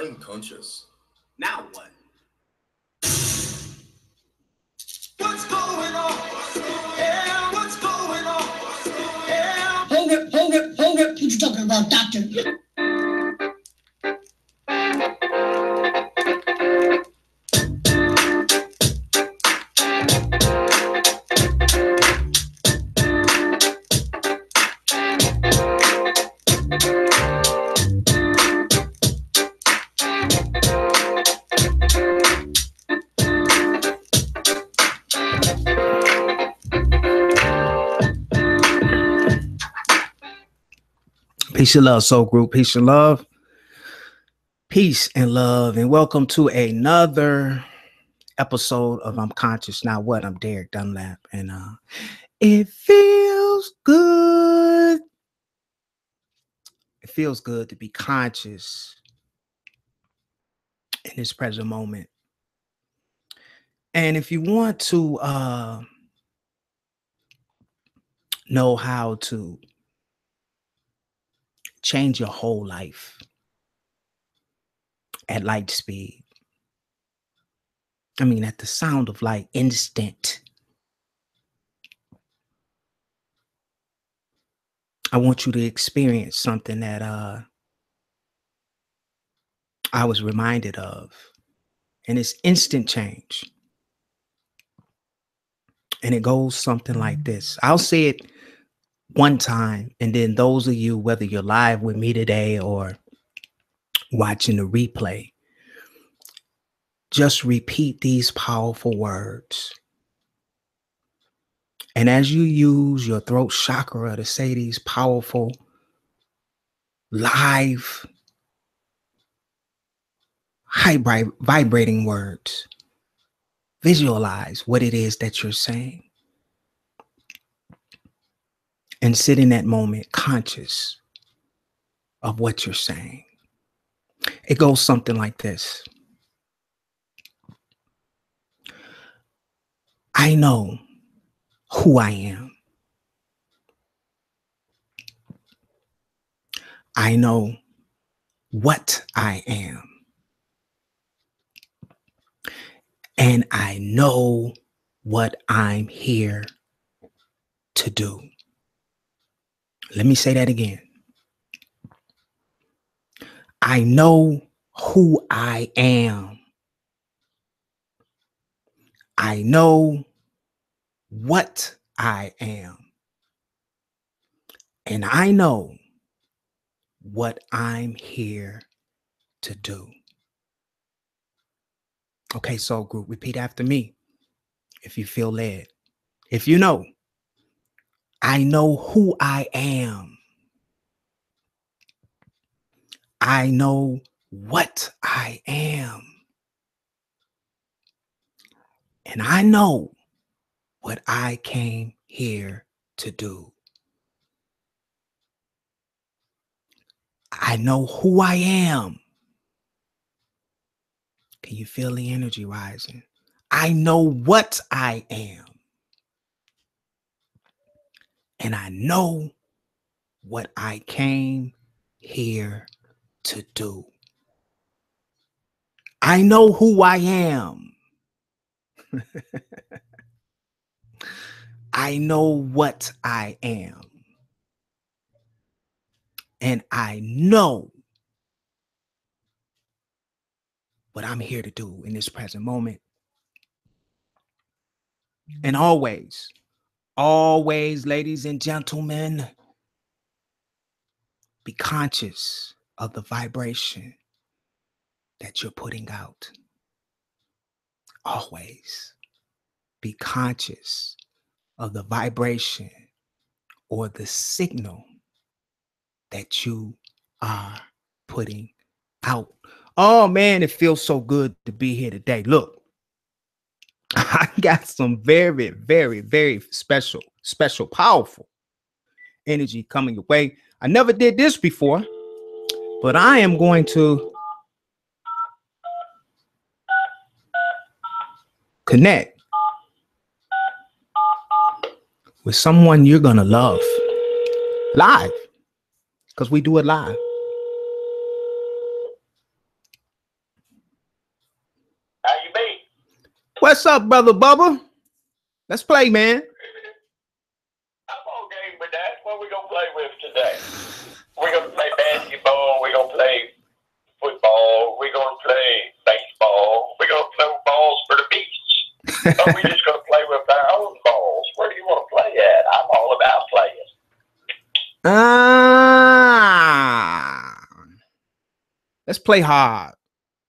IMConscious. Now what? What's going on? Yeah, what's going on? Yeah. Hold it. What you talking about, doctor? Peace and love, soul group. Peace and love. Peace and love. And welcome to another episode of IMConscious. Now what? I'm Derek Dunlap. And it feels good. It feels good to be conscious in this present moment. And if you want to know how to change your whole life at light speed, at the sound of light, instant, I want you to experience something that I was reminded of, and it's instant change. And it goes something like this. I'll say it one time, and then those of you, whether you're live with me today or watching the replay, just repeat these powerful words. And as you use your throat chakra to say these powerful, live, high vibrating words, visualize what it is that you're saying. And sit in that moment conscious of what you're saying. It goes something like this. I know who I am. I know what I am. And I know what I'm here to do. Let me say that again. I know who I am. I know what I am. And I know what I'm here to do. Okay, soul group, repeat after me if you feel led. If you know, I know who I am. I know what I am. And I know what I came here to do. I know who I am. Can you feel the energy rising? I know what I am. And I know what I came here to do. I know who I am. I know what I am. And I know what I'm here to do in this present moment. And always, ladies and gentlemen, be conscious of the vibration that you're putting out. Always be conscious of the vibration or the signal that you are putting out. Oh man, it feels so good to be here today. Look, I got some very, very, very special, powerful energy coming your way. I never did this before, but I am going to connect with someone you're going to love live, because we do it live. What's up, brother Bubba? Let's play, man. I'm all game with that. What we gonna play with today? We're gonna play basketball. We're gonna play football. We're gonna play baseball. We're gonna throw balls for the beach. Or we just gonna play with our own balls. Where do you want to play at? I'm all about playing. Let's play hard.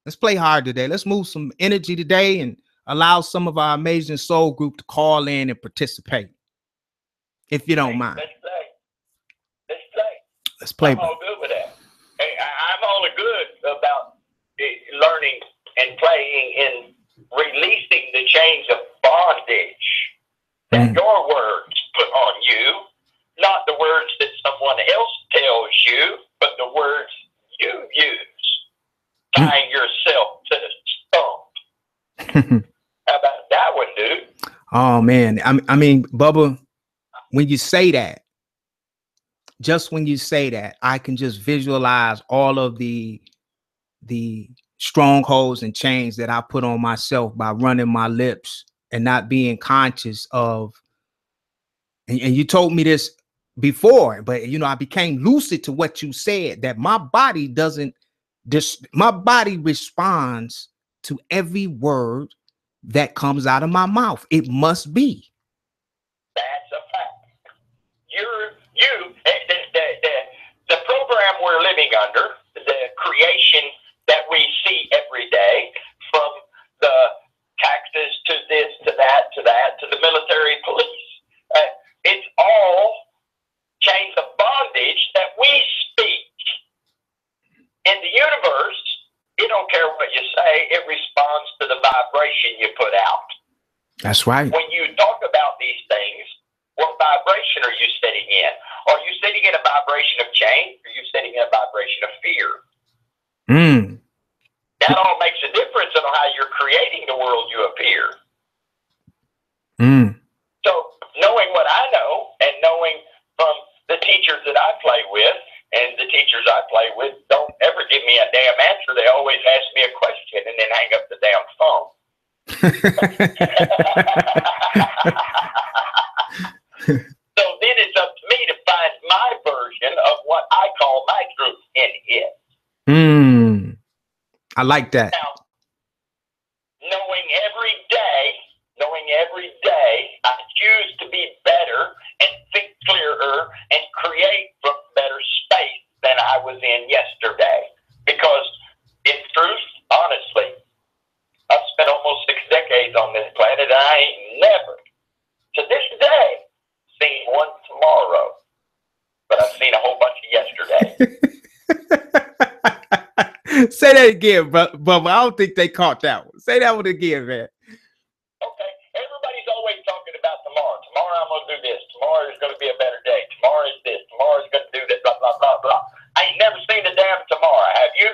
Let's play hard today. Let's move some energy today and allow some of our amazing soul group to call in and participate. If you don't mind. Let's play. Let's play. Let's play. I'm all good with that. Hey, I'm all good about learning and playing and releasing the chains of bondage that your words put on you, not the words that someone else tells you, but the words you use, tying yourself to the stump. How about that one, dude? Oh, man. I mean, Bubba, when you say that, just when you say that, I can just visualize all of the strongholds and chains that I put on myself by running my lips and not being conscious of. And you told me this before, but you know, I became lucid to what you said, that my body doesn't, my body responds to every word that comes out of my mouth. It must be. That's a fact. The program we're living under, the creation that we see every day, from the taxes to this, to that, to the military police, it's all chains of bondage that we speak. In the universe, you don't care what you say, it responds to the vibration you put out. That's right. When you talk about these things, what vibration are you sitting in? Are you sitting in a vibration of change? Or are you sitting in a vibration of fear? That all makes a difference on how you're creating the world you appear. So knowing what I know and knowing from the teachers that I play with, and the teachers I play with don't ever give me a damn answer. They always ask me a question and then hang up the damn phone. So then it's up to me to find my version of what I call my truth in it. I like that. Now, knowing every day, I choose to be better and think clearer and create from better space than I was in yesterday. Because in truth, honestly, I've spent almost 6 decades on this planet and I ain't never, to this day, seen one tomorrow. But I've seen a whole bunch of yesterday. Say that again, Bubba. I don't think they caught that one. Say that one again, man. Okay. Everybody's always talking about tomorrow. Tomorrow I'm going to do this. Tomorrow is going to be a better day. Tomorrow is this. Tomorrow is going to do this, blah, blah, blah, blah. I ain't never seen a damn tomorrow. Have you?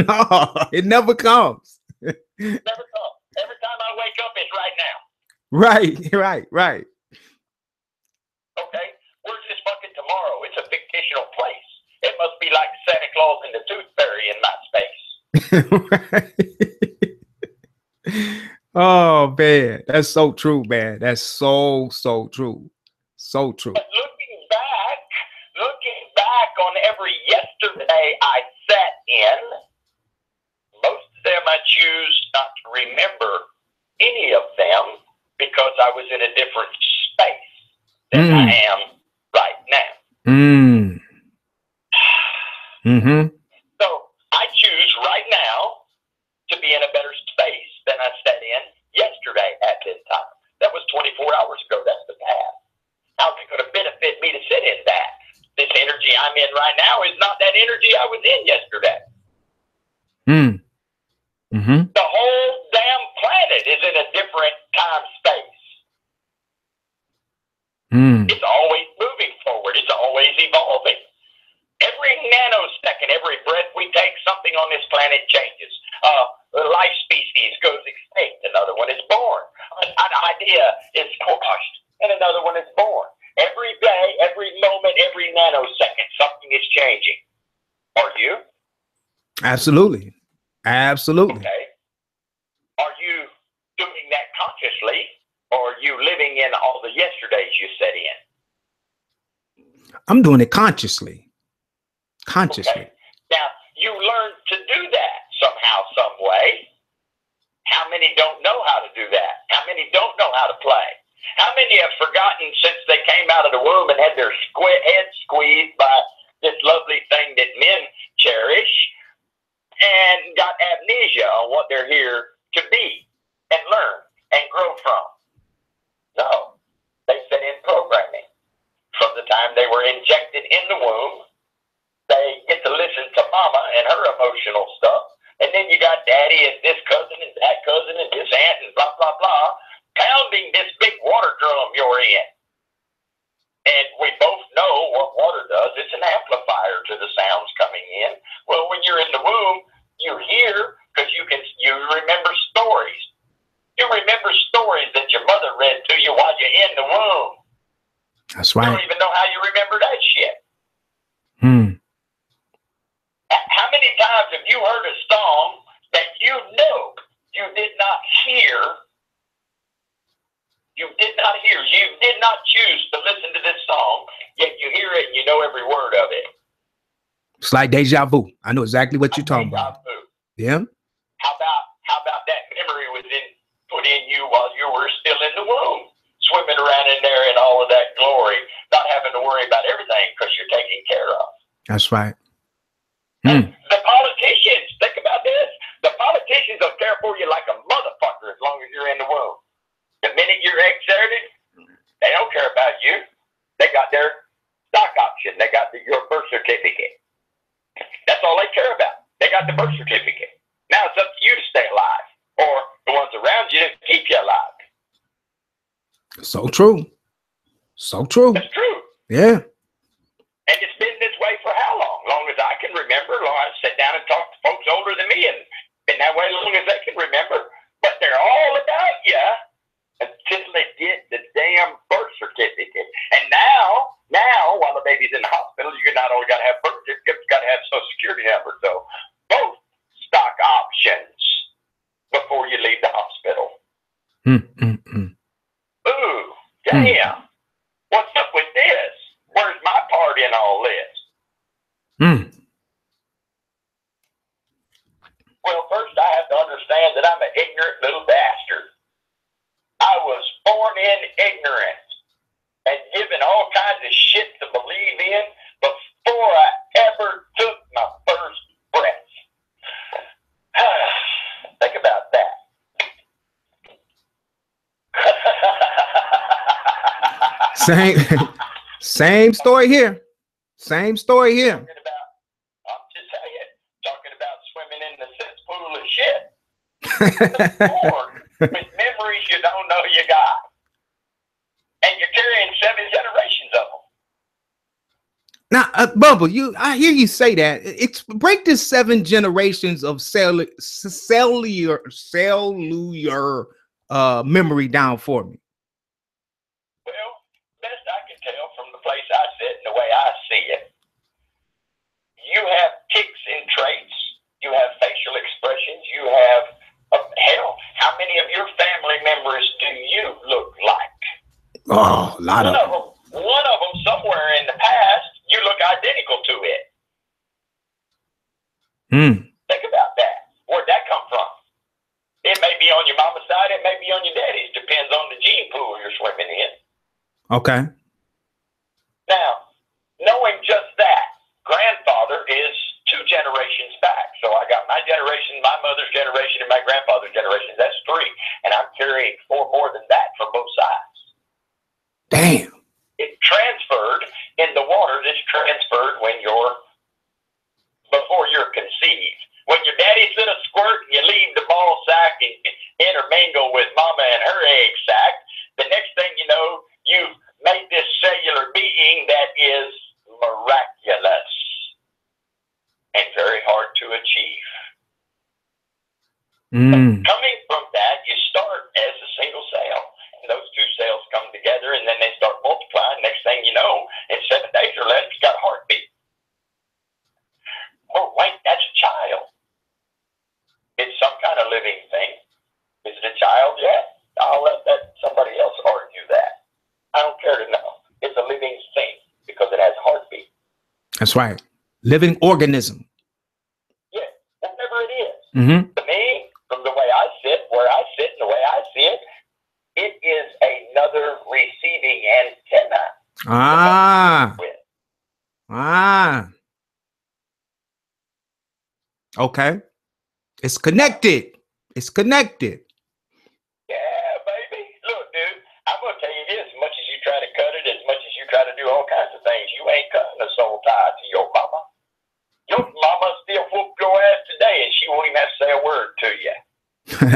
No, it never comes. Never comes. Every time I wake up, it's right now. Right. Okay? Where's this fucking tomorrow? It's a fictional place. It must be like Santa Claus and the Tooth Fairy in my space. Oh, man. That's so true, man. That's so true. So true. But looking back on every yesterday I sat in, most of them I choose not to remember any of them because I was in a different space than I am right now. So I choose right now to be in a better space than I sat in yesterday at this time. That was 24 hours ago. That's the past. How's it going to benefit me to sit in that? This energy I'm in right now is not that energy I was in yesterday. The whole damn planet is in a different time space. It's always moving forward. It's always evolving. Every nanosecond, every breath we take, something on this planet changes. The life species goes extinct. Another one is born. An idea is squashed, and another one is born. Every day, every moment, every nanosecond, something is changing. Are you? Absolutely. Okay. Are you doing Or are you living in all the yesterdays you set in? I'm doing it consciously. Consciously. Okay. Now, you learn to do that somehow, some way. How many don't know how to do that? How many don't know how to play? How many have forgotten since they came out of the womb and had their head squeezed by this lovely thing that men cherish and got amnesia on what they're here to be and learn and grow from? No. They set in programming. From the time they were injected in the womb, they get to listen to mama and her emotional stuff. And then you got daddy and this cousin and that cousin and this aunt and blah, blah, blah, pounding this big water drum you're in. And we both know what water does. It's an amplifier to the sounds coming in. Well, when you're in the womb, you hear because you remember stories. You remember stories that your mother read to you while you're in the womb. That's right. You don't even know how you remember that shit. How many times have you heard a song that you know you did not hear? You did not hear. You did not choose to listen to this song, yet you hear it and you know every word of it. It's like deja vu. I know exactly what you're talking about. Yeah. How about that memory was put in you while you were still in the womb, swimming around in there in all of that glory, not having to worry about everything because you're taken care of. That's right. The politicians, think about this. The politicians will care for you like a motherfucker as long as you're in the womb. The minute you're exerted, they don't care about you. They got their stock option. They got your birth certificate. That's all they care about. They got the birth certificate. Now it's up to you to stay alive, or the ones around you to keep you alive. So true. So true. That's true. Yeah. And it's been this way for how long? Long as I can remember. Long as I sit down and talk to folks older than me, and been that way long as they can remember. But they're all about you until they get the damn birth certificate. And now, while the baby's in the hospital, you not only got to have birth certificate, you got to have Social Security number. So both stock options before you leave the hospital. Ooh, damn. What's up with this? Where's my part in all this? Well, first I have to understand that I'm an ignorant little bastard. I was born in ignorance and given all kinds of shit to believe in before I ever took my first breath. Think about that. Same story here. Same story here. I'm just saying, talking about swimming in the cesspool of shit. Born with memories you don't know you got. And you're carrying 7 generations of them. Now, Bubba, I hear you say that. Break this 7 generations of cellular memory down for me. Well, best I can tell from the place I sit and the way I see it, you have tics and traits, you have facial expressions, you have, hell, how many of your family members do you look like? Oh, a lot of them. One of them somewhere in the past, you look identical to it. Think about that. Where'd that come from? It may be on your mama's side, it may be on your daddy's. Depends on the gene pool you're swimming in. Okay. Now, knowing just that, grandfather is 2 generations back. So I got my generation, my mother's generation, and my grandfather's generation. That's 3. And I'm carrying 4 more than that from both sides. Damn. It transferred in the water. This transferred before you're conceived. When your daddy's in a squirt and you leave the ball sack and intermingle with mama and her egg sac, the next thing you know, you've made this cellular being that is miraculous and very hard to achieve. Coming from that, you start as a single cell. And those 2 cells come together and then they start multiplying. Next thing you know, in 7 days or less, you got a heartbeat. Oh, wait, that's a child. It's some kind of living thing. Is it a child yet? I'll let that somebody else That's right. Living organism. Yeah, whatever it is. Mm-hmm. To me, from the way I sit, where I sit, and the way I see it, it is another receiving antenna. Okay. It's connected. It's connected. Yeah, baby. Look, dude, I'm going to tell you this. As much as you try to cut it, as much as you try to do all kinds of things, you ain't cutting a soul tie to your mama. Your mama still whoop your ass today, and she won't even have to say a word to you.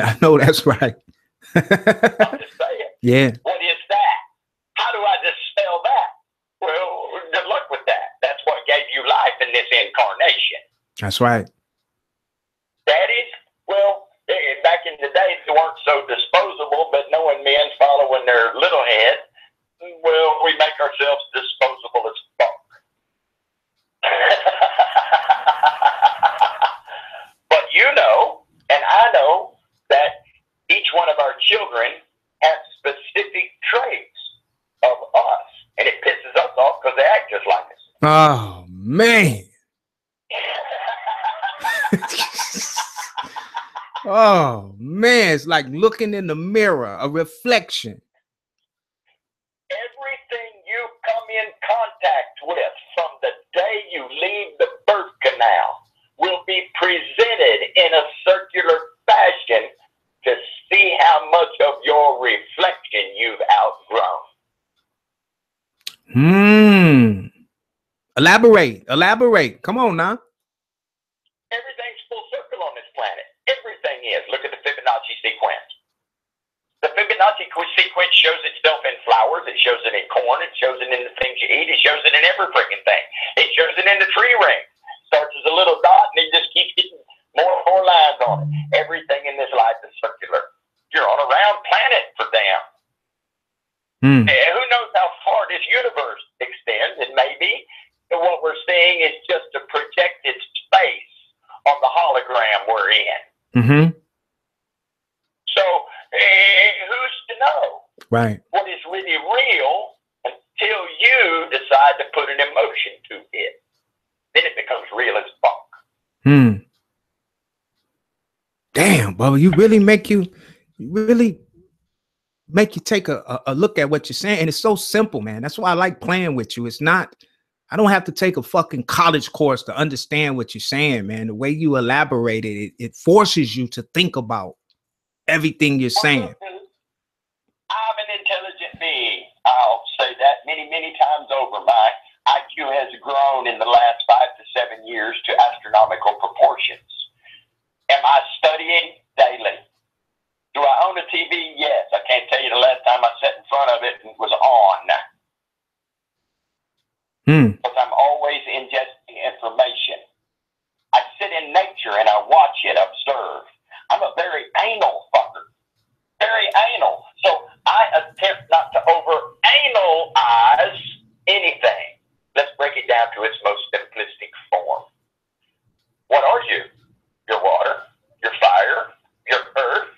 I know that's right. I'm just saying. Yeah. What is that? How do I dispel that? Well, good luck with that. That's what gave you life in this incarnation. That's right. Daddies, well, back in the day, they weren't so disposable, but knowing men following their little head, well, we make ourselves disposable as fuck. But you know, and I know, that each one of our children has specific traits of us, and it pisses us off because they act just like us. Oh, man. Oh, man. It's like looking in the mirror, a reflection. Everything you come in contact with from the day you leave the birth canal will be presented in a circular fashion to see how much of your reflection you've outgrown. Elaborate. Come on now. Everything's full circle on this planet. Everything is. Look at the Fibonacci sequence. The Fibonacci sequence shows itself in flowers. It shows it in corn. It shows it in the things you eat. It shows it in every freaking thing. It shows it in the tree ring. Starts as a little dot, and it just keeps getting more and more lines on it. Everything in this life is circular. You're on a round planet for damn. And who knows how far this universe extends, and maybe what we're seeing is just a projected space on the hologram we're in. Mm-hmm. So who's to know Right. what is really real until you decide to put an emotion to it? Then it becomes real as fuck. Damn, Bubba, you really make you take a look at what you're saying. And it's so simple, man. That's why I like playing with you. It's not, I don't have to take a fucking college course to understand what you're saying, man. The way you elaborate it, it forces you to think about everything you're saying. I'm an intelligent being. I'll say that many, many times over. My IQ has grown in the last 5 to 7 years to astronomical proportions. Am I studying daily? Do I own a TV? Yes. I can't tell you the last time I sat in front of it and was on. Because I'm always ingesting information. I sit in nature and I watch it, observe. I'm a very anal fucker. Very anal. So I attempt not to over-analyze anything. Let's break it down to its most simplistic form. What are you? Your water, your fire, your earth,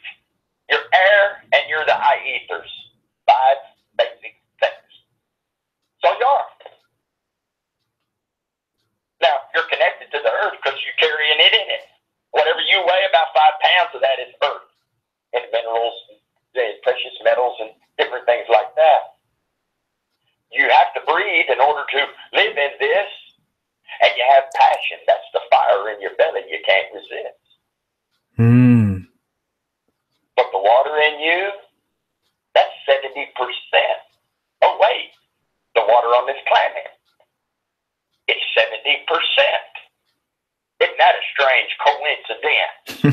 your air, and you're the high ethers. 5 basic things. So you are. Now, you're connected to the earth because you're carrying it in it. Whatever you weigh, about 5 pounds of that is earth. And minerals, precious metals, and different things like that. You have to breathe in order to live in this. And you have passion. That's the fire in your belly you can't resist. But the water in you, that's 70%. Oh, wait. The water on this planet, it's 70%. Isn't that a strange coincidence?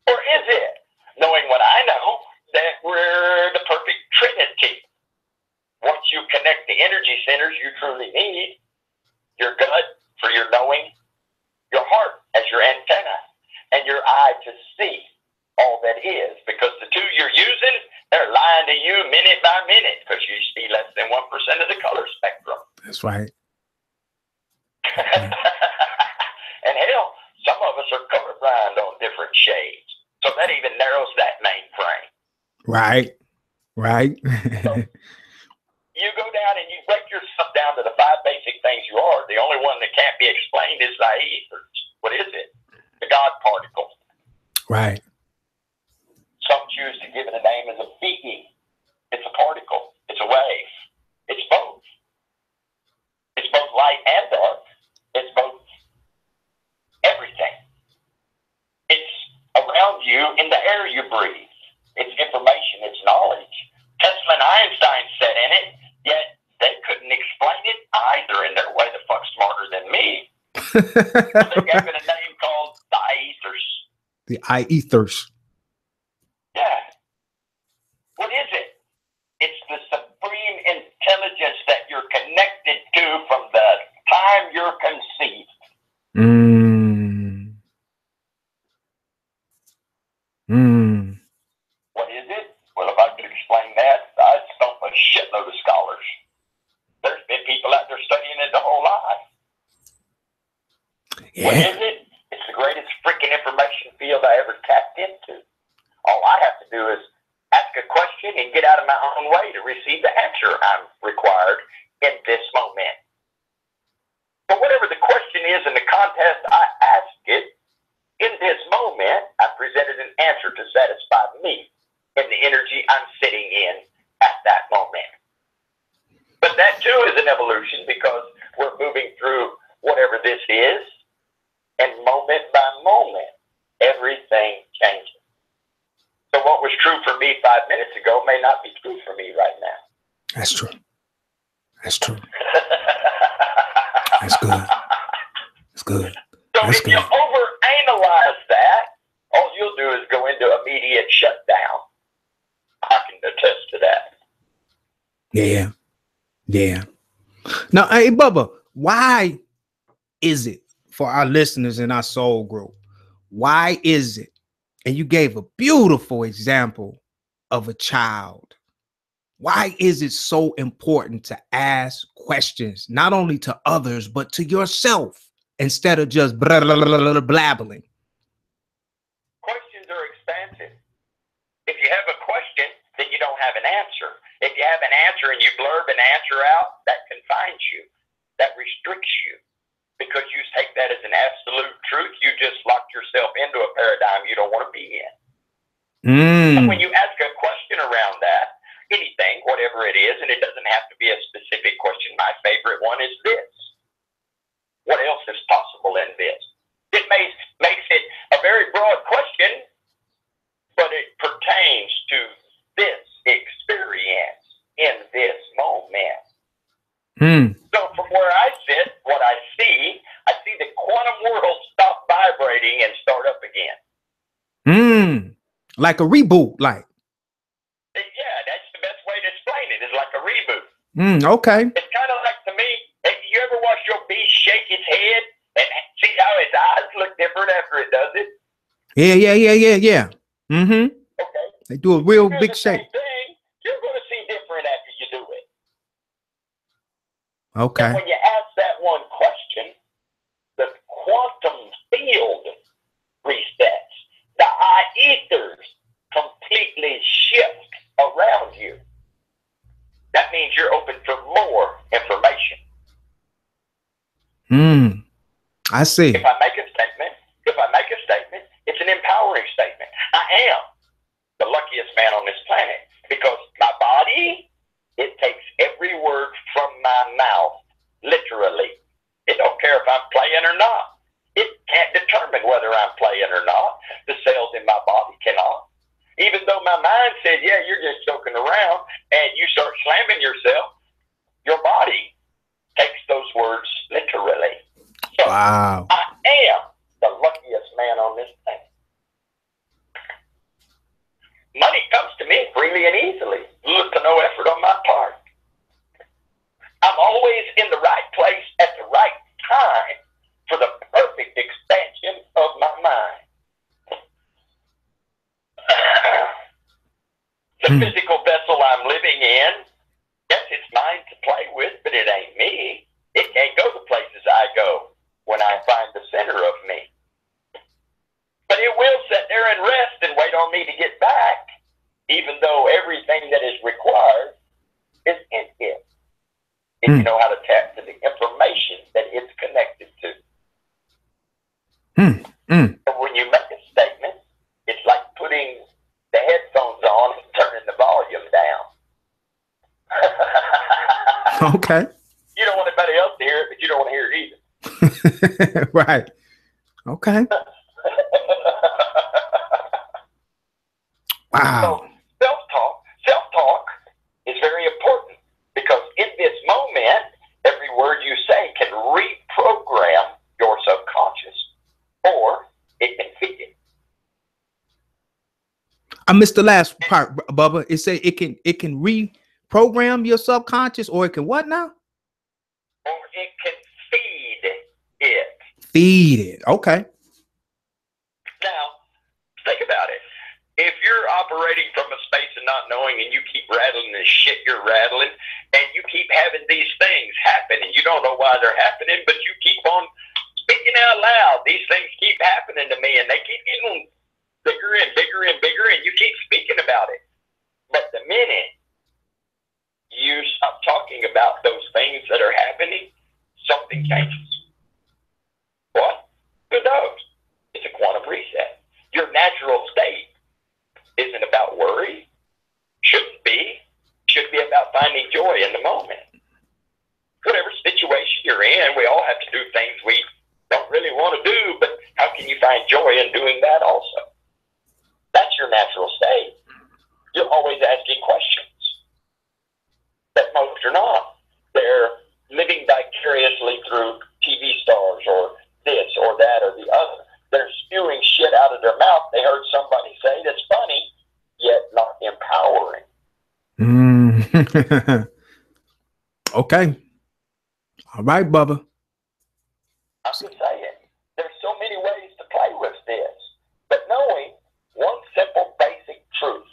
Or is it? Knowing what I know, that we're the perfect trinity. Once you connect the energy centers you truly need, your gut for your knowing, your heart as your antenna, and your eye to see all that is. Because the two you're using, they're lying to you minute by minute because you see less than 1% of the color spectrum. That's right. And hell, some of us are colorblind on different shades. So that even narrows that main frame. Right. So you go down and you break yourself down to the 5 basic things you are, the only one that can't be explained is the ethers. What is it? The God particle. Right. Some choose to give it a name as a being. It's a particle. It's a wave. It's both. It's both light and dark. It's both everything. It's around you in the air you breathe. It's information. It's knowledge. Tesla and Einstein sat in it, yet they couldn't explain it either, and they're way the fuck smarter than me. So they gave it a name called the ethers. The ethers. Yeah. What is it? It's the supreme intelligence that you're connected to from the time you're conceived. What is it? Well, if I could explain that, I'd stump a shitload of scholars. There's been people out there studying it the whole life. Yeah. What is it? It's the greatest freaking information field I ever tapped into. All I have to do is ask a question and get out of my own way to receive the answer I'm required in this moment. But whatever the question is in the contest, I ask it. In this moment, I presented an answer to satisfy me in the energy I'm sitting in at that moment. But that too is an evolution because we're moving through whatever this is, and moment by moment, everything changes. So what was true for me 5 minutes ago may not be true for me right now. That's true. That's true. That's good. That's good. So That's if good. you overanalyze that, all you'll do is go into immediate shutdown. I can attest to that. Yeah. Yeah. Now, hey, Bubba, why is it for our listeners in our soul group? Why is it? And you gave a beautiful example of a child. Why is it so important to ask questions, not only to others, but to yourself, instead of just blabbling? Questions are expansive. If you have a question, then you don't have an answer. If you have an answer and you blurb an answer out, that confines you. That restricts you. Because you take that as an absolute truth, you just locked yourself into a paradigm you don't want to be in. And when you ask a question around that, anything, whatever it is, and it doesn't have to be a specific question. My favorite one is this. What else is possible in this? It makes it a very broad question, but it pertains to this experience in this moment. So from where I sit, what I see the quantum world stop vibrating and start up again. Like a reboot, like. Yeah, that's the best way to explain it. It's like a reboot. Okay. It's kind of like, to me, you ever watch your beast shake its head and see how its eyes look different after it does it? Yeah. Okay. They do a real big shake. Thing, you're going to see different after you do it. Okay. And when you ask that one question, the quantum field resets. The ethers completely shift around you. That means you're open for more information. I see. If I make a statement, it's an empowering statement. I am the luckiest man on this planet because my body, it takes every word from my mouth, literally. It don't care if I'm playing or not. It can't determine whether I'm playing or not. The cells in my body cannot. Even though my mind says, yeah, you're just joking around, and you start slamming yourself, your body takes those words literally. So wow. I am the luckiest man on this planet. Money comes to me freely and easily, little to no effort on my part. I'm always in the right place at the right time for the perfect expansion of my mind. The physical vessel I'm living in, yes, it's mine to play with, but it ain't me. It can't go the places I go when I find the center of me. But it will sit there and rest and wait on me to get back, even though everything that is required is in it. and you know how to tap to the information that it's connected to. And when you make a statement, it's like putting the headphones on and turning the volume down. Okay. You don't want anybody else to hear it, but you don't want to hear it either. Right. Okay. Wow. So self-talk is very important because in this moment, every word you say can reprogram your subconscious, or it can feed it. I missed the last part, Bubba. It said it can reprogram your subconscious, or it can what now? Or it can feed it. Feed it. Okay. Now, think about it. If you're operating from a space of not knowing and you keep rattling the shit you're rattling and you keep having these things happen and you don't know why they're happening, but you keep on speaking out loud, these things keep happening to me and they keep getting bigger and bigger and bigger and you keep speaking about it. But the minute you stop talking about those things that are happening, something changes. What? Who knows? It's a quantum reset. Your natural state isn't about worry, shouldn't be, should be about finding joy in the moment. Whatever situation you're in, we all have to do things we don't really want to do, but how can you find joy in doing that also? That's your natural state. You're always asking questions that most are not. They're living vicariously through TV stars or this or that or the other. They're spewing shit out of their mouth they heard somebody say that's funny, yet not empowering. Okay. All right, Bubba. I'm just saying, there's so many ways to play with this. But knowing one simple basic truth,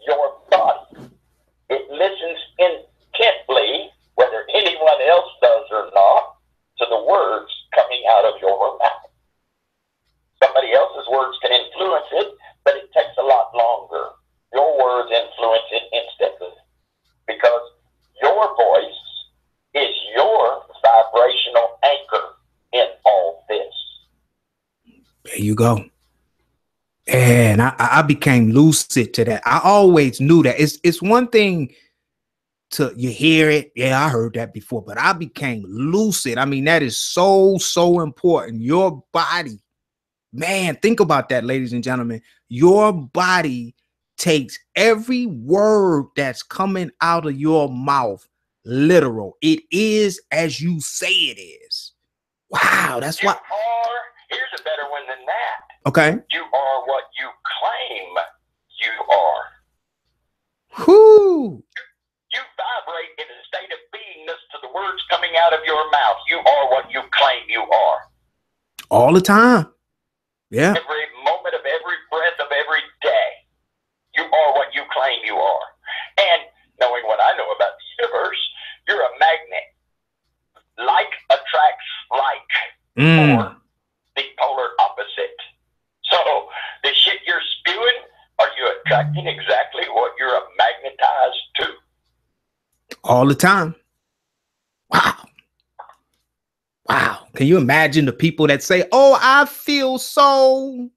your body, it listens intently, whether anyone else does or not, to the words coming out of your mouth. Somebody else's words can influence it, but it takes a lot longer. Your words influence it instantly because your voice is your vibrational anchor in all this. There you go. And I became lucid to that. I always knew that. It's one thing to you hear it. Yeah, I heard that before, but I became lucid. I mean, that is so important. Your body. Man, think about that, ladies and gentlemen. Your body takes every word that's coming out of your mouth literal. It is as you say it is. Wow, that's why. Here's a better one than that. Okay. You are what you claim you are. Whoo. You vibrate in a state of beingness to the words coming out of your mouth. You are what you claim you are. All the time. Yeah. Every moment of every breath of every day, you are what you claim you are. And knowing what I know about the universe, you're a magnet. Like attracts like, or the polar opposite. So the shit you're spewing, are you attracting exactly what you're magnetized to? All the time. Wow. Wow. Can you imagine the people that say, oh, I feel so,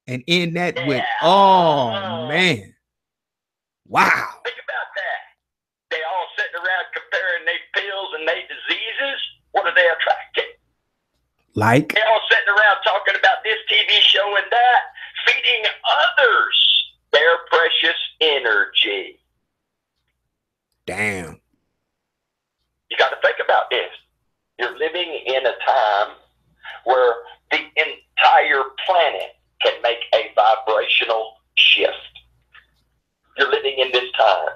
and in that with, oh, man. Wow. Think about that. They all sitting around comparing their pills and their diseases. What are they attracting? Like? They all sitting around talking about this TV show and that, feeding others their precious energy. Damn. You got to think about this. You're living in a time where the entire planet can make a vibrational shift. You're living in this time.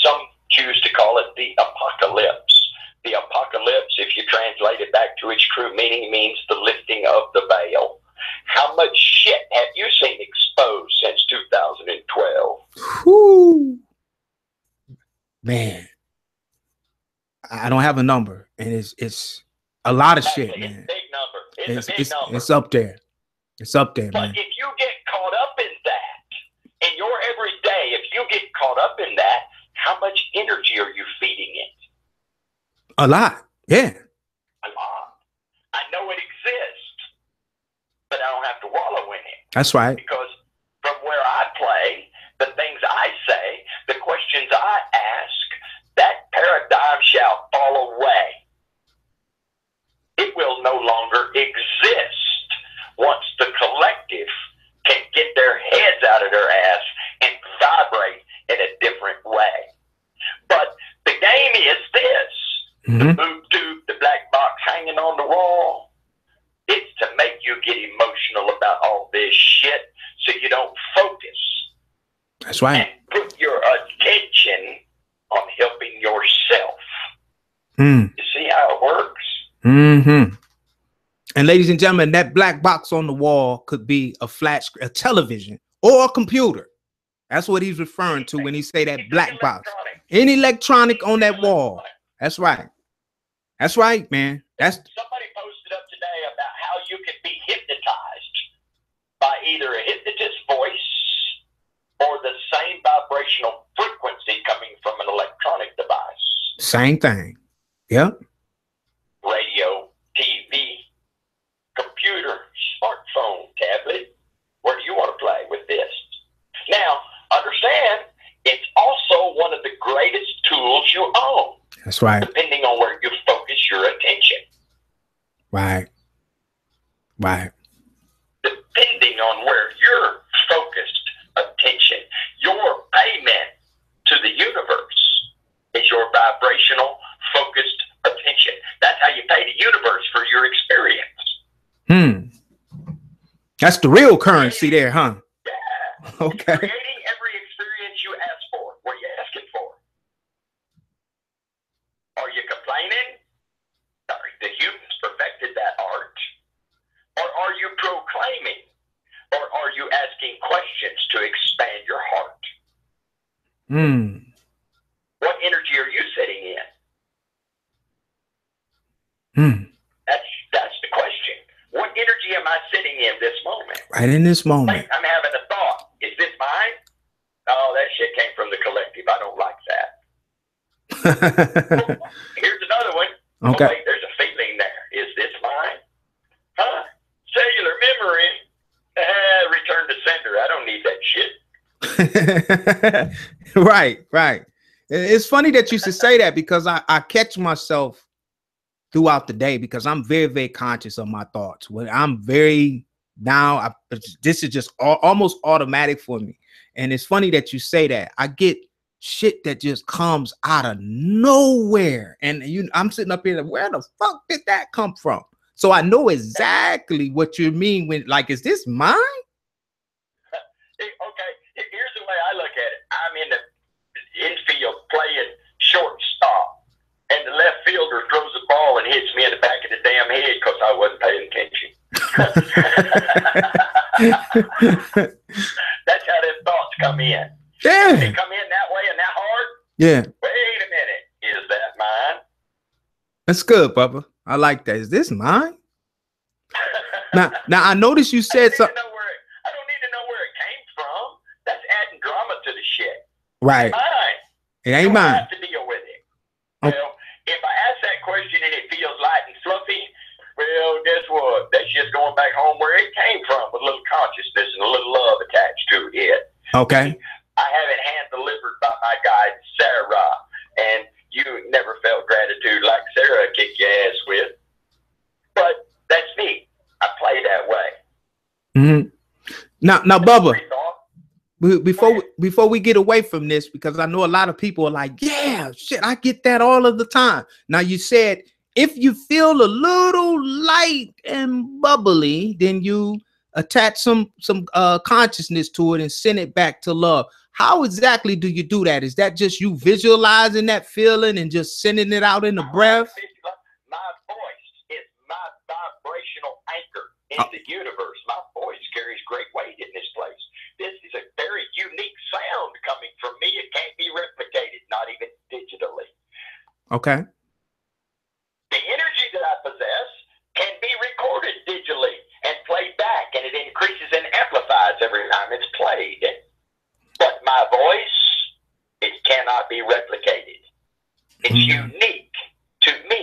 Some choose to call it the apocalypse. The apocalypse, if you translate it back to its true meaning, means the lifting of the veil. How much shit have you seen exposed since 2012? Whoo. Man. I don't have a number, and it's a lot of shit, man. It's a big number. It's a big number. It's up there. It's up there, but man. If you get caught up in that, in your everyday, if you get caught up in that, how much energy are you feeding it? A lot. Yeah. A lot. I know it exists, but I don't have to wallow in it. That's right. Because from where I play, the things I say, the questions I ask, that paradigm shall fall away. It will no longer exist once the collective can get their heads out of their ass and vibrate in a different way. But the game is this. The boob tube, the black box hanging on the wall. It's to make you get emotional about all this shit so you don't focus. That's right. And put your attention on helping yourself. You see how it works? And ladies and gentlemen, that black box on the wall could be a flat screen, a television, or a computer. That's what he's referring to when he say that black box. Any electronic on that wall. That's right. That's right, man. That's somebody posted up today about how you can be hypnotized by either a hypnotist voice or the same vibrational frequency coming from an electronic device. Same thing. Yep. Radio, TV, computer, smartphone, tablet. Where do you want to play with this? Now, understand, it's also one of the greatest tools you own. That's right. Depending on where you focus your attention. Right. Right. Depending on where your focused attention, your payment to the universe is your vibrational focused attention. That's how you pay the universe for your experience. That's the real currency there, huh? Yeah. Okay. Creating every experience you ask for. What are you asking for? Are you complaining? The humans perfected that art. Or are you proclaiming? Or are you asking questions to expand your heart? What energy are you sitting in? That's the question. What energy am I sitting in this moment? Right in this moment. Like, I'm having a thought. Is this mine? Oh, that shit came from the collective. I don't like that. Here's another one. Okay. Oh, wait, there's a feeling there. Is this mine? Huh? Cellular memory. Return to sender. I don't need that shit. Right, right. It's funny that you should say that because I catch myself throughout the day because I'm very, very conscious of my thoughts. When I'm very now, this is just almost automatic for me. And it's funny that you say that. I get shit that just comes out of nowhere. And I'm sitting up here like, where the fuck did that come from? So I know exactly what you mean when, like, is this mine? Okay, here's the way I look at it. I'm in the infield playing shortstop, and the left fielder throws the ball and hits me in the back of the damn head because I wasn't paying attention. That's how them thoughts come in. Yeah. They come in that way and that hard. Yeah. Wait a minute. Is that mine? That's good, Bubba. I like that. Is this mine? now I noticed you said something. I don't need to know where it came from. That's adding drama to the shit. Right. It ain't mine. I have to deal with it. Okay. Well, if I ask that question and it feels light and fluffy, well, guess what? That's just going back home where it came from with a little consciousness and a little love attached to it. Okay. I have it hand delivered by my guide, Sarah, and you never felt gratitude like Sarah kicked your ass with. But that's me. I play that way. Now, Bubba, before we get away from this, because I know a lot of people are like, yeah, shit, I get that all of the time. Now, you said if you feel a little light and bubbly, then you attach some consciousness to it and send it back to love. How exactly do you do that? Is that just you visualizing that feeling and just sending it out in the breath? My voice is my vibrational anchor in the universe. My voice carries great weight in this place. This is a very unique sound coming from me. It can't be replicated, not even digitally. Okay. The energy that I possess can be recorded digitally and played back, and it increases and amplifies every time it's played. But my voice, it cannot be replicated. It's unique to me.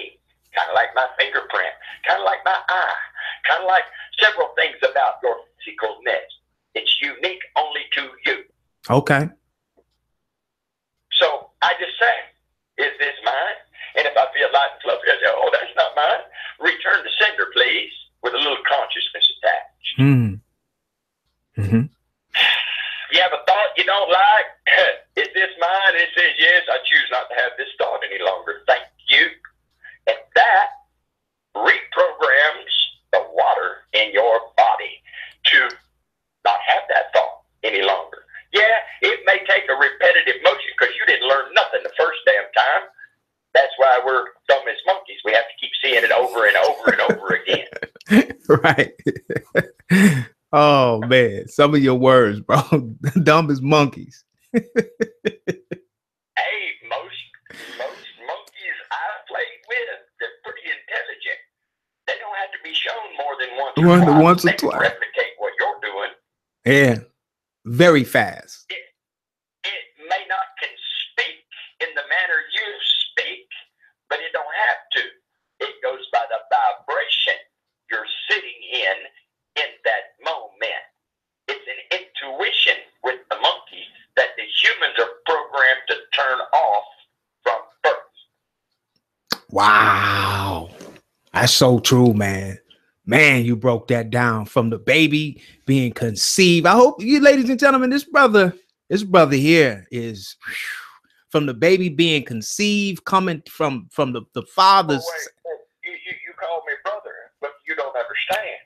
Kind of like several things about your physicalness. It's unique only to you. Okay. So I just say, is this mine? And if I feel light and fluffy, I say, oh, that's not mine. Return to sender, please, with a little consciousness attached. Mm-hmm. You have a thought you don't like? Is this mine? And it says, yes, I choose not to have this thought any longer. Thank you. And that reprograms the water in your body to not have that thought any longer. Yeah, it may take a repetitive motion because you didn't learn nothing the first damn time. That's why we're dumb as monkeys. We have to keep seeing it over and over and over again. Right. Oh man, some of your words, bro. Dumb as monkeys. Hey, most monkeys I've played with, they're pretty intelligent. They don't have to be shown more than once or twice. They can replicate what you're doing. Yeah, very fast. It may not can speak in the manner you speak, but it don't have to. It goes by the vibration you're sitting in that moment. It's an intuition with the monkey that the humans are programmed to turn off from birth. Wow. That's so true, man. Man, you broke that down from the baby being conceived. I hope you, ladies and gentlemen, this brother here is from the baby being conceived, coming from the father's. Oh, wait. You call me brother, but you don't understand.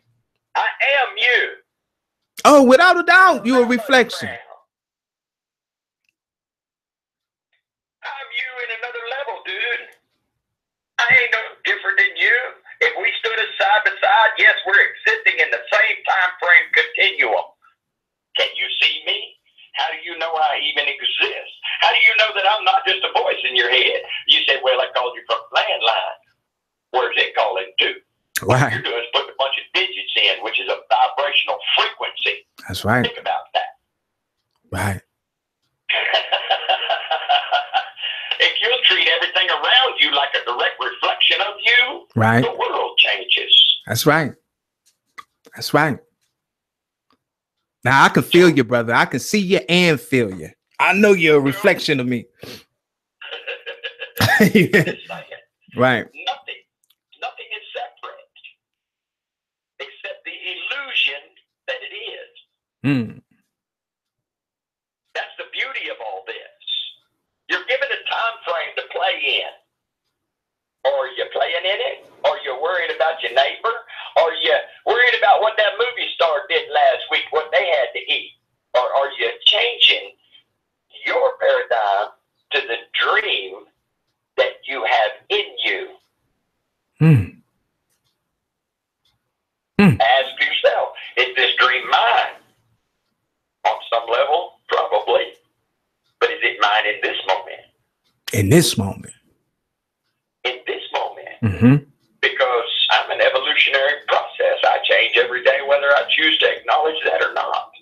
I am you. Oh, without a doubt, you're a reflection. I'm you in another level, dude. I ain't no different than you. If we stood as side by side, yes, we're existing in the same time frame continuum. Can you see me? How do you know I even exist? How do you know that I'm not just a voice in your head? You said, well, I called you from landline. Where's it calling to? Right. What you're doing is putting a bunch of digits in, which is a vibrational frequency. That's right. Think about that. Right. If you'll treat everything around you like a direct reflection of you, right, the world changes. That's right. That's right. Now I can feel you, brother. I can see you and feel you. I know you're a reflection of me. Right. Nothing is separate except the illusion that it is. That's the beauty of all this. You're given a time frame to play in. Or you playing in it? Or you're worried about your neighbor? Or you worried about what that movie star did last week, what they had to eat? Or are you changing your paradigm to the dream that you have in you? Ask yourself, is this dream mine? On some level, probably. But is it mine in this moment? In this moment. In this moment. Because I'm an evolutionary process. I change every day whether I choose to acknowledge that or not.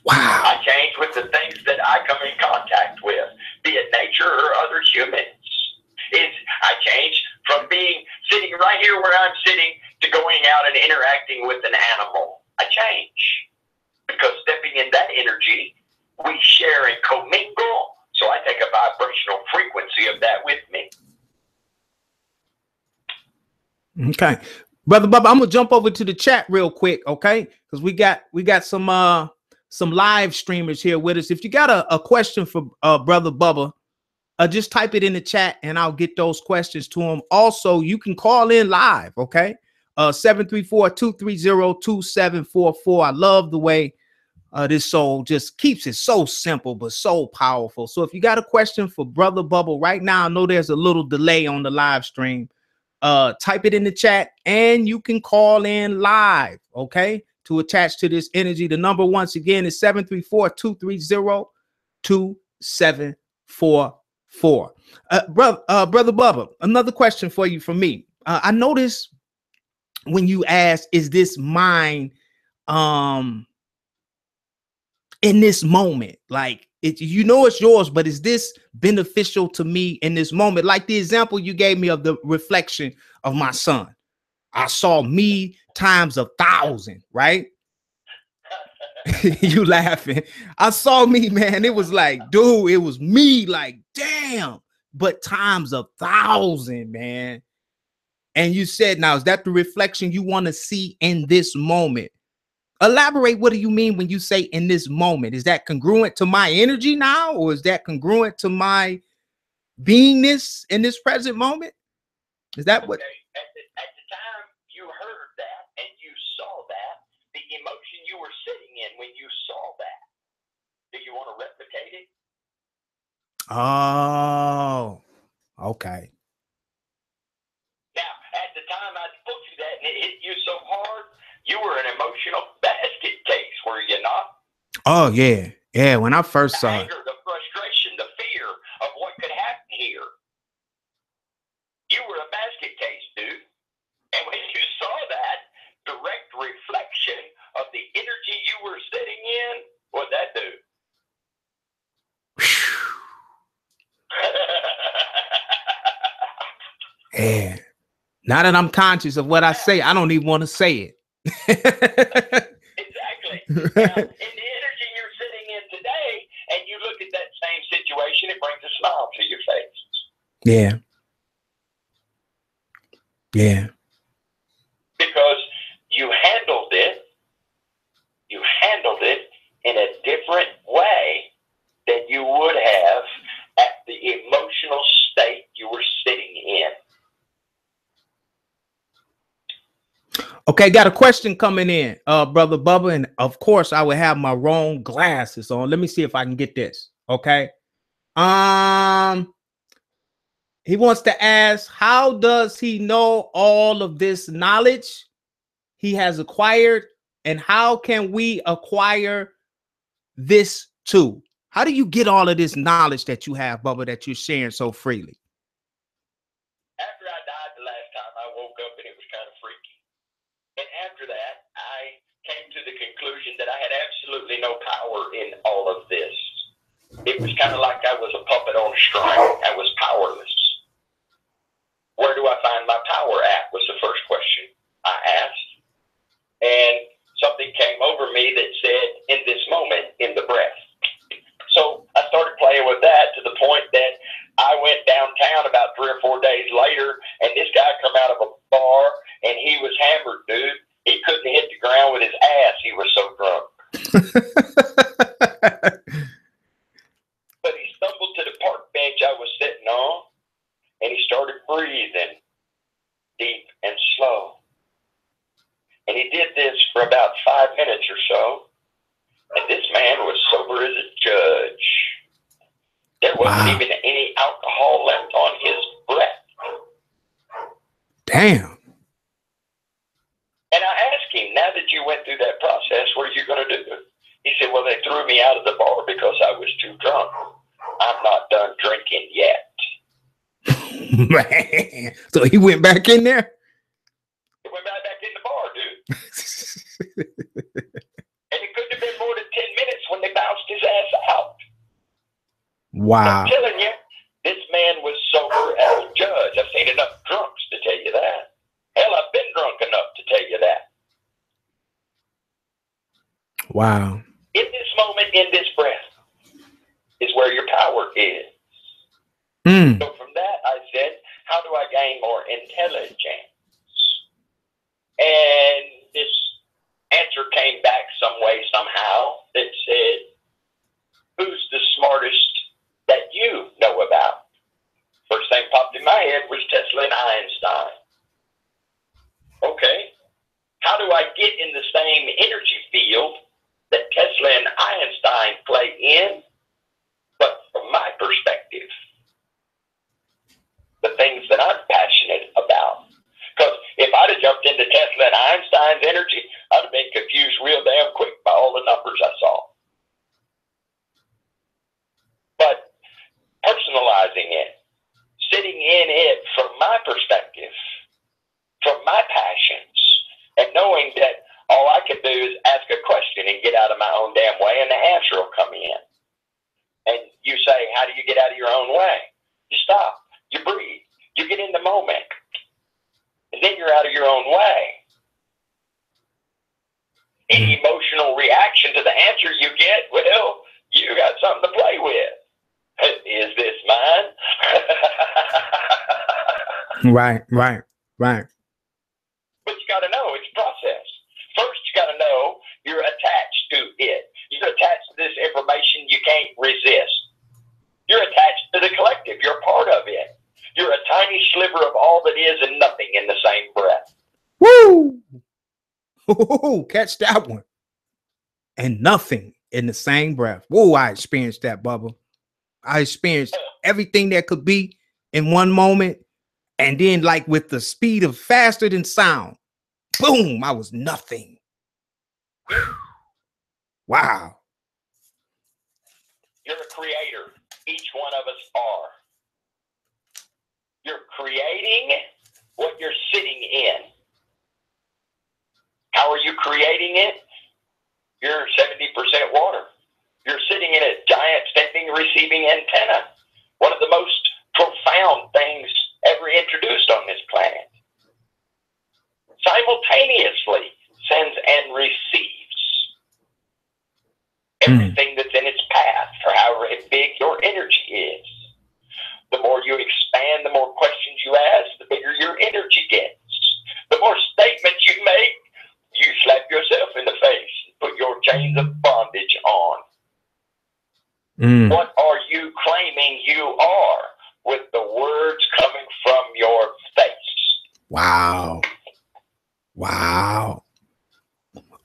Wow. I change with the things that I come in contact with, be it nature or other humans. I change from being sitting right here where I'm sitting to going out and interacting with an animal. I change. Because stepping in that energy, we share and commingle. So I take a vibrational frequency of that with me. Okay. Brother Bubba, I'm gonna jump over to the chat real quick, okay? Because we got some live streamers here with us. If you got a question for Brother Bubba, just type it in the chat and I'll get those questions to him. Also, you can call in live, okay? 734-230-2744. I love the way this soul just keeps it so simple but so powerful. So if you got a question for Brother Bubba right now, I know there's a little delay on the live stream. Type it in the chat and you can call in live, okay, to attach to this energy. The number once again is 734-230-2744. Brother Bubba, another question for you from me. I noticed when you asked, is this mine in this moment? Like you know it's yours, but is this beneficial to me in this moment? Like the example you gave me of the reflection of my son. I saw me times 1,000, right? You laughing. I saw me, man. It was like, dude, it was me, like, damn, but times 1,000, man. And you said, now, is that the reflection you want to see in this moment? Elaborate. What do you mean when you say in this moment? Is that congruent to my energy now, or is that congruent to my beingness in this present moment? Is that what? At the time you heard that and you saw that, the emotion you were sitting in when you saw that, do you want to replicate it? Oh, okay. Now, at the time I told you that and it hit you so hard, you were an emotional basket case, were you not? Oh, yeah. Yeah, when I first saw it. The anger, the frustration, the fear of what could happen here. You were a basket case, dude. And when you saw that direct reflection of the energy you were sitting in, what'd that do? Yeah. Now that I'm conscious of what I say, I don't even want to say it. Exactly. Now, in the energy you're sitting in today, and you look at that same situation, it brings a smile to your face. Yeah. Yeah. Because you handled it in a different way than you would have at the emotional state you were sitting in. Okay, got a question coming in, Brother Bubba, and of course I would have my wrong glasses on. Let me see if I can get this. Okay. He wants to ask, how does he know all of this knowledge he has acquired, and how can we acquire this too? How do you get all of this knowledge that you have, Bubba, that you're sharing so freely? After I died the last time, I woke up and it was kind of freaky. And after that, I came to the conclusion that I had absolutely no power in all of this. It was kind of like I was a puppet on a string. I was powerless. Where do I find my power at was the first question I asked. And something came over me that said, in this moment, in the breath. So I started playing with that to the point that I went downtown about 3 or 4 days later, and this guy come out of a bar, and he was hammered, dude. He couldn't hit the ground with his ass. He was so drunk. But he stumbled to the park bench I was sitting on, and he started breathing deep and slow. And he did this for about 5 minutes or so. And this man was sober as a judge. There wasn't even any alcohol left on his breath. Damn. And I asked him, now that you went through that process, what are you going to do? He said, well, they threw me out of the bar because I was too drunk. I'm not done drinking yet. Man. So he went back in there? He went back in the bar, dude. And it couldn't have been more than 10 minutes when they bounced his ass out. Wow. I'm telling you, this man was sober as a judge. I've seen enough drunks to tell you that. Hell, I've been drunk enough to tell you that. Wow. In this moment, in this breath, is where your power is. So from that, I said, how do I gain more intelligence? And this answer came back some way, somehow, that said, who's the smartest that you know about? First thing popped in my head was Tesla and Einstein. Okay, how do I get in the same energy field that Tesla and Einstein play in, but from my perspective, the things that I'm passionate about? Because if I'd have jumped into Tesla and Einstein's energy, I'd have been confused real damn quick by all the numbers I saw. But personalizing it, sitting in it from my perspective, from my passions, and knowing that all I can do is ask a question and get out of my own damn way, and the answer will come in. You breathe. You get in the moment. And then you're out of your own way. Any emotional reaction to the answer you get, well, you got something to play with. Is this mine? Right. But you got to know it's process. First, you got to know you're attached to it. You're attached to this information you can't resist. You're attached to the collective. You're part of it. You're a tiny sliver of all that is and nothing in the same breath. Woo! Ooh, catch that one. And nothing in the same breath. Whoa, I experienced that, Bubba. I experienced everything that could be in one moment. And then, like with the speed of faster than sound, boom, I was nothing. Wow. You're a creator. Each one of us are. You're creating what you're sitting in. How are you creating it? You're 70% water. You're sitting in a giant standing receiving antenna. One of the most profound things ever introduced on this planet. Simultaneously sends and receives everything that's in its path, for however big your energy is. The more you expand, the more questions you ask, the bigger your energy gets. The more statements you make, you slap yourself in the face and put your chains of bondage on. What are you claiming you are with the words coming from your face? Wow. Wow.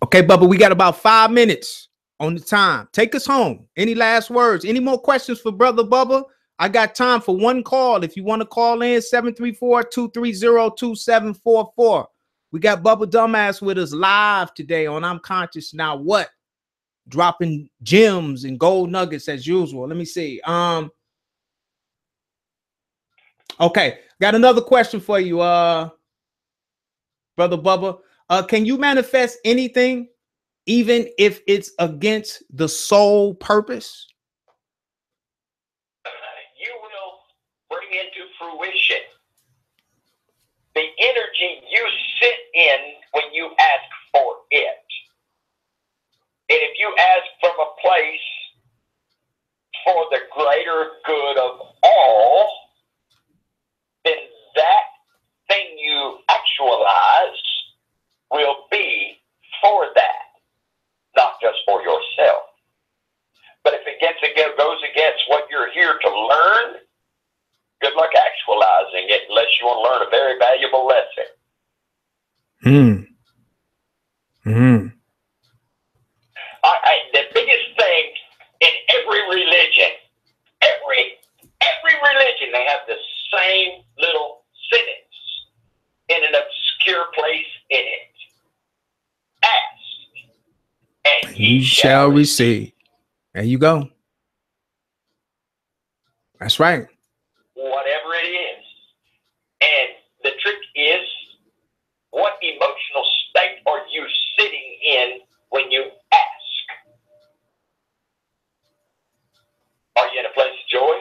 Okay, Bubba, we got about 5 minutes on the time. Take us home. Any last words? Any more questions for Brother Bubba? I got time for one call. If you want to call in, 734-230-2744. We got Bubba Dumbass with us live today on I'm Conscious Now What? Dropping gems and gold nuggets as usual. Let me see. Okay, got another question for you, Brother Bubba. Can you manifest anything, even if it's against the soul purpose? You will bring into fruition the energy you sit in when you ask for it. And if you ask from a place for the greater good of all, then that thing you actualize will be for that, not just for yourself. But if it goes against what you're here to learn, good luck actualizing it unless you want to learn a very valuable lesson. The biggest thing in every religion, every religion, they have the same little sentence in an obscure place in it. Ask, and ye shall receive. There you go. That's right. Whatever it is. And the trick is, what emotional state are you sitting in when you ask? Are you in a place of joy?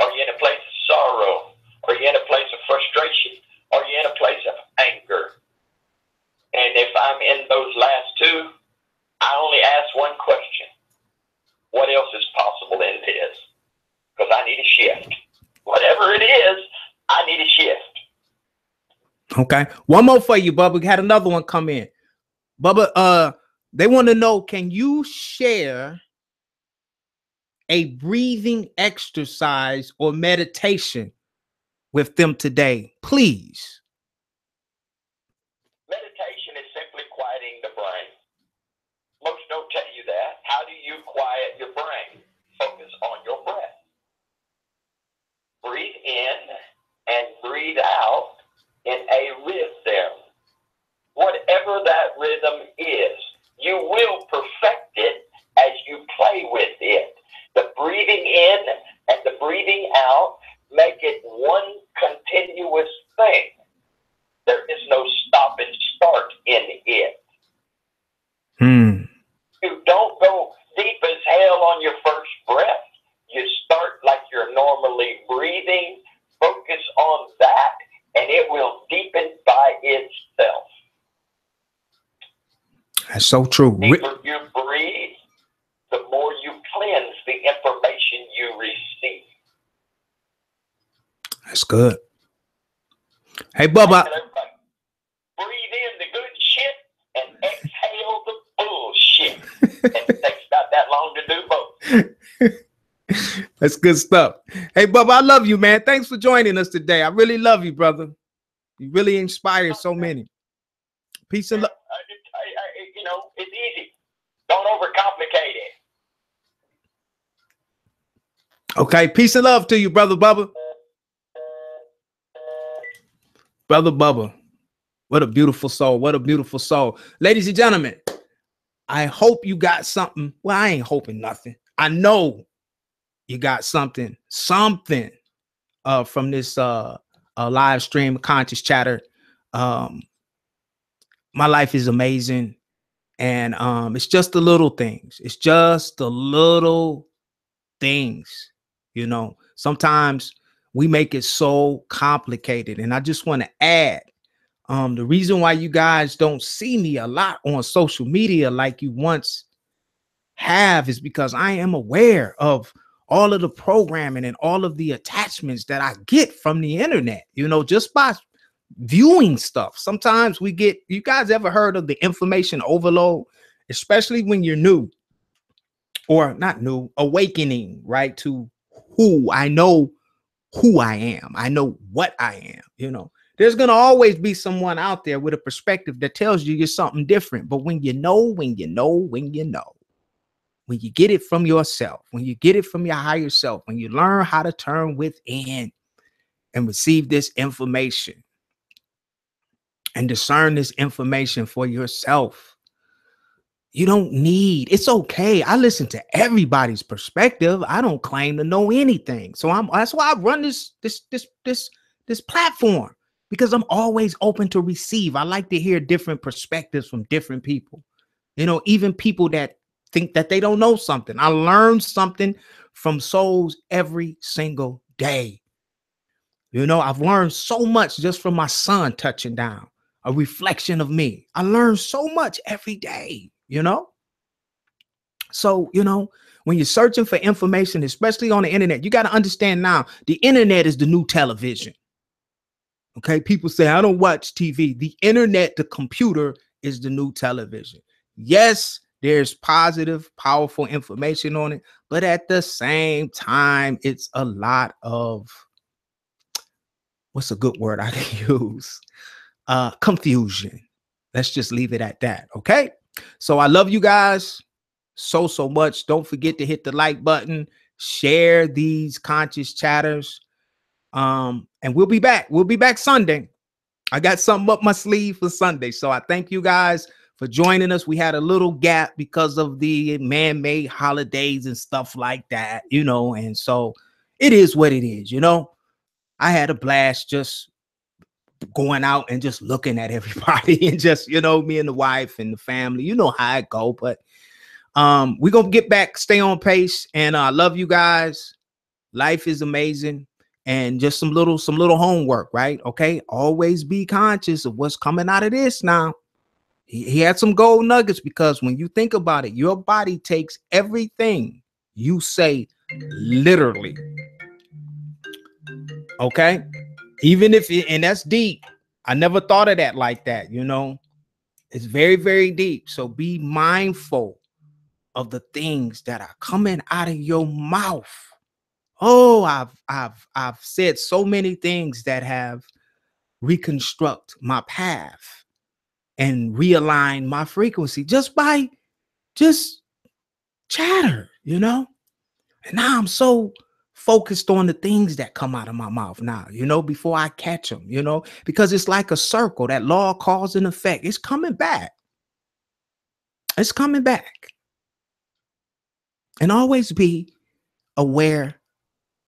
Are you in a place of sorrow? Are you in a place of frustration? Are you in a place of anger? And if I'm in those last two, I only ask one question. What else is possible in this? Because I need a shift. Whatever it is, I need a shift. Okay. One more for you, Bubba. We had another one come in. Bubba, they want to know, can you share a breathing exercise or meditation with them today, please? Meditation is simply quieting the brain. Most don't tell you that. How do you quiet your brain? Focus on your breath. Breathe in and breathe out in a rhythm. Whatever that rhythm is, you will perfect it as you play with it. The breathing in and the breathing out make it one continuous thing. There is no stop and start in it. You don't go deep as hell on your first breath. You start like you're normally breathing, focus That's so true. The deeper you breathe, the more you cleanse the information you receive. That's good. Hey, Bubba. Breathe in the good shit and exhale the bullshit. And it takes about that long to do both. That's good stuff. Hey, Bubba, I love you, man. Thanks for joining us today. I really love you, brother. You really inspire so many. Peace and love. You know, it's easy. Don't overcomplicate it. Okay, peace and love to you, brother Bubba. Brother Bubba. What a beautiful soul. What a beautiful soul. Ladies and gentlemen, I hope you got something. Well, I ain't hoping nothing. I know you got something from this live stream, Conscious Chatter. My life is amazing. And it's just the little things. It's just the little things, you know. Sometimes we make it so complicated. And I just want to add, the reason why you guys don't see me a lot on social media like you once have is because I am aware of all of the programming and all of the attachments that I get from the internet, you know, just by viewing stuff. Sometimes we get, you guys ever heard of the information overload, especially when you're new or not new, awakening, right? To who I know who I am. I know what I am, you know. There's going to always be someone out there with a perspective that tells you you're something different. But when you know, when you get it from yourself, when you get it from your higher self, when you learn how to turn within and receive this information and discern this information for yourself, you don't need, it's okay. I listen to everybody's perspective. I don't claim to know anything. So that's why I run this platform, because I'm always open to receive. I like to hear different perspectives from different people, you know, even people that think that they don't know something. I learn something from souls every single day. You know, I've learned so much just from my son touching down, a reflection of me. I learn so much every day, you know? So, you know, when you're searching for information, especially on the internet, you got to understand now, the internet is the new television. Okay, people say, I don't watch TV. The internet, the computer is the new television. Yes, there's positive, powerful information on it, but at the same time, it's a lot of, what's a good word I can use? Confusion. Let's just leave it at that. Okay, so I love you guys so much. Don't forget to hit the like button, share these conscious chatters. And we'll be back. We'll be back Sunday. I got something up my sleeve for Sunday. So I thank you guys for joining us. We had a little gap because of the man-made holidays and stuff like that, you know, and so it is what it is, you know. I had a blast just going out and just looking at everybody and just, you know, me and the wife and the family, you know how it go. But we're gonna get back, stay on pace, and I love you guys. Life is amazing. And just some little homework, right? Okay, always be conscious of what's coming out of this. Now he had some gold nuggets, because when you think about it, your body takes everything you say literally. Okay, even if it, and that's deep. I never thought of that like that, you know. It's very, very deep. So be mindful of the things that are coming out of your mouth. Oh, I've said so many things that have reconstruct my path and realign my frequency just by just chatter, you know. And now I'm so focused on the things that come out of my mouth now, you know, before I catch them, you know, because it's like a circle, that law of cause and effect. It's coming back. It's coming back. And always be aware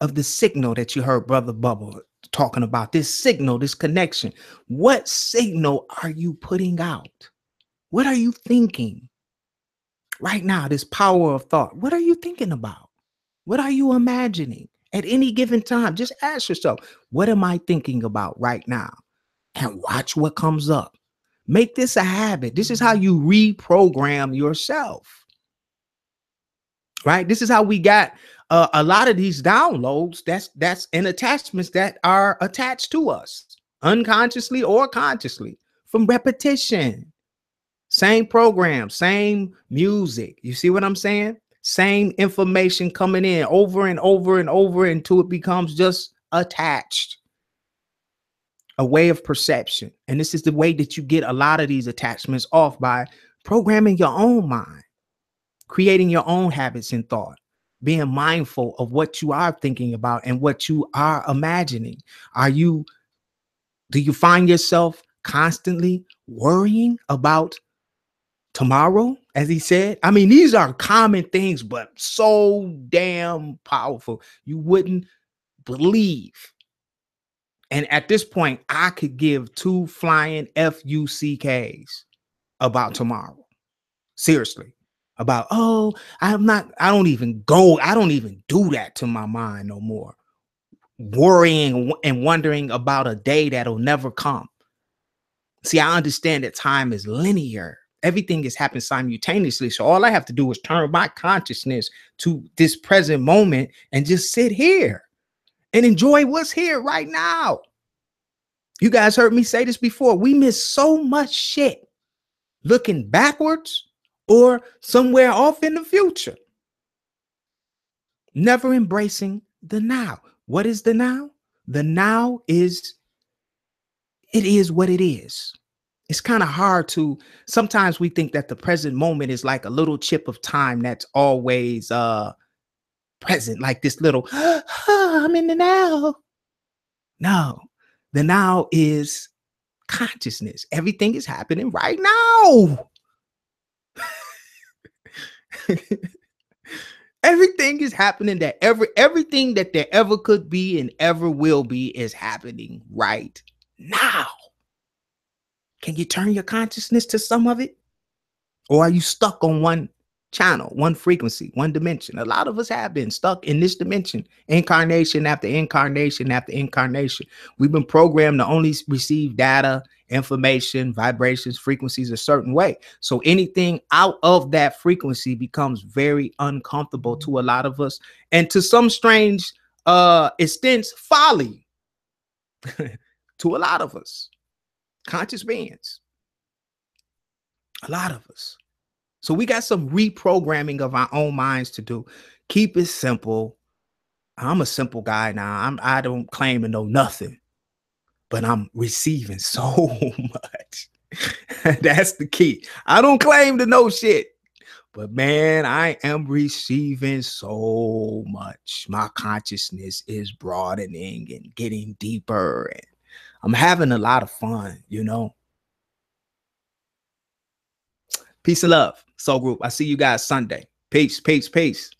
of the signal that you heard Brother Bubba talking about, this signal, this connection. What signal are you putting out? What are you thinking right now? This power of thought. What are you thinking about? What are you imagining at any given time? Just ask yourself, what am I thinking about right now? And watch what comes up. Make this a habit. This is how you reprogram yourself, right? This is how we got a lot of these downloads that's and attachments that are attached to us unconsciously or consciously from repetition. Same program, same music. You see what I'm saying? Same information coming in over and over and over until it becomes just attached. A way of perception. And this is the way that you get a lot of these attachments off, by programming your own mind, creating your own habits and thought, being mindful of what you are thinking about and what you are imagining. Do you find yourself constantly worrying about tomorrow, as he said? I mean, these are common things, but so damn powerful. You wouldn't believe. And at this point, I could give 2 flying FUCKs about tomorrow. Seriously. About, I don't even do that to my mind no more. Worrying and wondering about a day that'll never come. See, I understand that time is linear. Everything is happening simultaneously. So all I have to do is turn my consciousness to this present moment and just sit here and enjoy what's here right now. You guys heard me say this before. We miss so much shit looking backwards or somewhere off in the future. Never embracing the now. What is the now? The now is, it is what it is. It's kind of hard to, sometimes we think that the present moment is like a little chip of time that's always present, like this little, I'm in the now. No, the now is consciousness. Everything is happening right now. Everything is happening everything that there ever could be and ever will be is happening right now. Can you turn your consciousness to some of it? Or are you stuck on one channel, one frequency, one dimension? A lot of us have been stuck in this dimension, incarnation after incarnation after incarnation. We've been programmed to only receive data, information, vibrations, frequencies a certain way. So anything out of that frequency becomes very uncomfortable to a lot of us, and to some strange extent, folly to a lot of us, conscious beings, a lot of us. So we got some reprogramming of our own minds to do. Keep it simple. I'm a simple guy now. I don't claim to know nothing, but I'm receiving so much. That's the key. I don't claim to know shit, but man, I am receiving so much. My consciousness is broadening and getting deeper, and I'm having a lot of fun, you know. Peace and love, Soul Group. I see you guys Sunday. Peace, peace, peace.